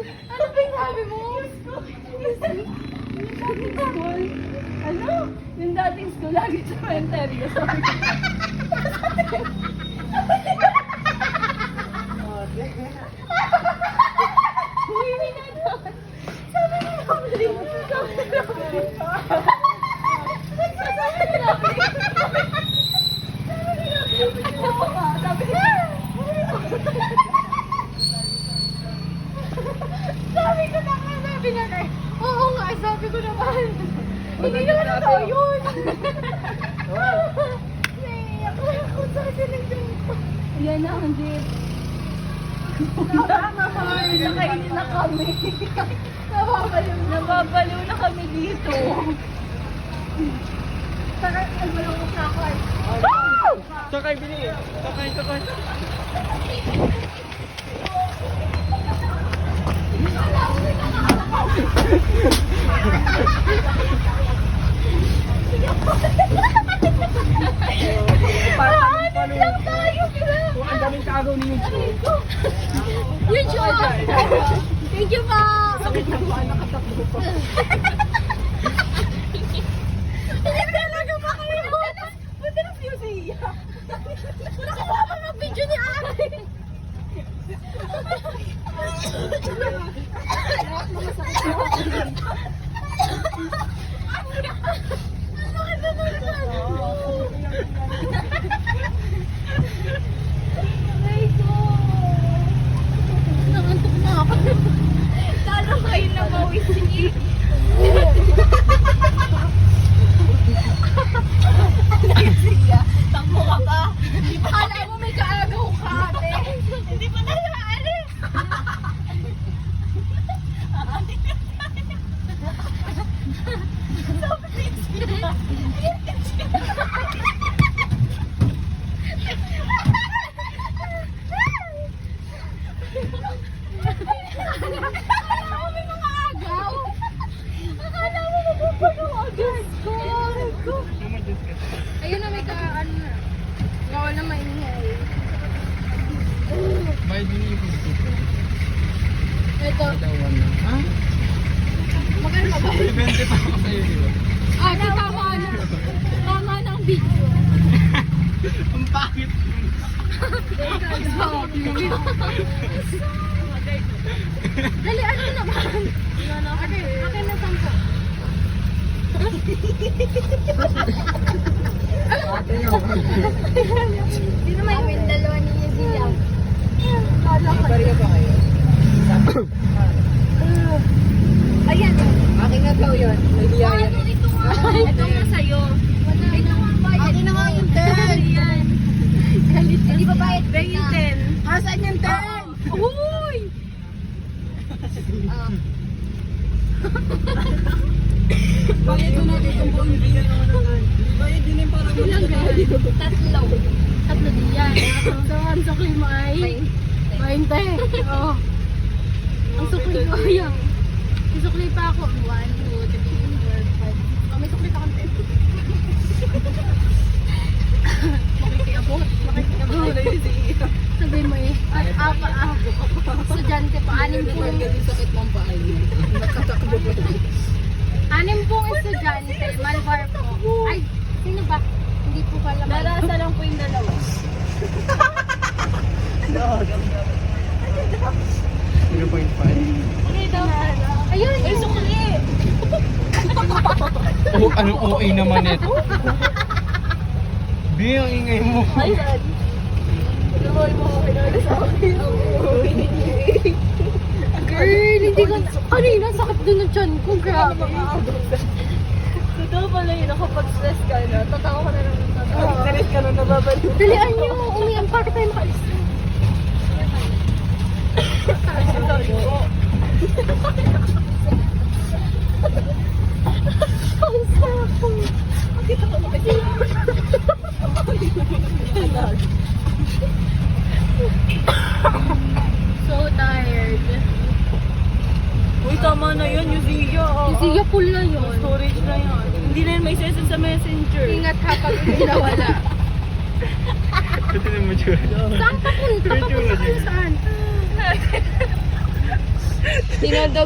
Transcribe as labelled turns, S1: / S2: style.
S1: Ano ba yung sabi mo? Yung dating school? Ano? Yung dating school, lagi cemetery. Sabi ko. Uwi na doon. Sabi ni Lovely. Sabi ni Lovely. Sabi ko na nga, sabi niya kay, oo nga, sabi ko naman. Hindi naman ito yun. Naiiyak ako sa sinigyan ko. Yan na, ang jeep. Nakainin na kami. Nababaliw na kami dito. Parang almalungkot na ako ay.
S2: Sakay, Bini! Sakay!
S1: Paano lang tayo?
S2: Ang daming kagaw ni YouTube.
S1: YouTube! Thank you po!
S2: Sakit na ba? Nakatakbo pa.
S1: Hindi talaga ba kayo? Buti na view siya. Nakakuha pa ng video ni Ari. Nangantok na ako. Talo kayo na mawisi. Takbo ka pa. Akala mo may kaagaw ka, ate. Hindi pa tayo aalis. Akala mo may mga agaw. Akala mo mapupuno agad. Ko. Ayun na may ano na. Oo na maingay.
S2: May Bini yung
S1: Ito.
S2: Ha?
S1: Magkano ba?
S2: Ibente pa ako sa'yo, di ba?
S1: Ah, di tama na. Tama na ang video.
S2: Ang pangit.
S1: Dali, ano naman? Akin na 10. Sino may win? Dalawa ni Yazia.
S2: Bariya pa kayo?
S1: Ayan.
S2: Akin na daw yun. May biyaya.
S1: Ito nga sa'yo. Akin na nga yung 10. Yan. Hindi ba bayad? 20.
S2: Asan yung 10?
S1: Uy!
S2: Bakit ko natin itong buong biyaya naman? Bayad din yung parang
S1: Ilang gaya? Tatlo din yan. So, ang sukli mo ay? 20. Oo. Ang sukli ko yan. May sukli pa ako. 1, 2, 3, 4, 5. Oh, may sukli pa akong 10. Makikiabot. Sabihin mo eh. Estudyante pa. 6 pong.
S2: Sakit ng paa niya. Nakatakbo pa rin.
S1: 6 pong estudyante. Malbar po. Ay, sino ba? Hindi po pala. Narasa lang po yung dalawa.
S2: 0.5.
S1: Ayun, may sukli.
S2: Oh, anong OA naman ito? Bi, ang ingay mo.
S1: Ayan. Tuloy mo, pinag sa akin. Girl, hindi ko... Kanina, sakit din ng tiyan ko. Grabe. Totoo pala yun, kapag stress ka na, tatawa ka na lang ng tatawa.
S2: Stress ka na nababaliw.
S1: Dalian nyo, umiyan para tayo makalis. Ang sakong. Kita ko so tired.
S3: Uy, tama na yun, Yuziya.
S1: Kasi full na yun.
S3: Storage na yun. Hindi na yun may session sa messenger.
S1: Ingat ha pag hindi nawala.
S2: Ito na mo, Chua.
S1: Saan papunta? Papunta kayo saan? Tinodo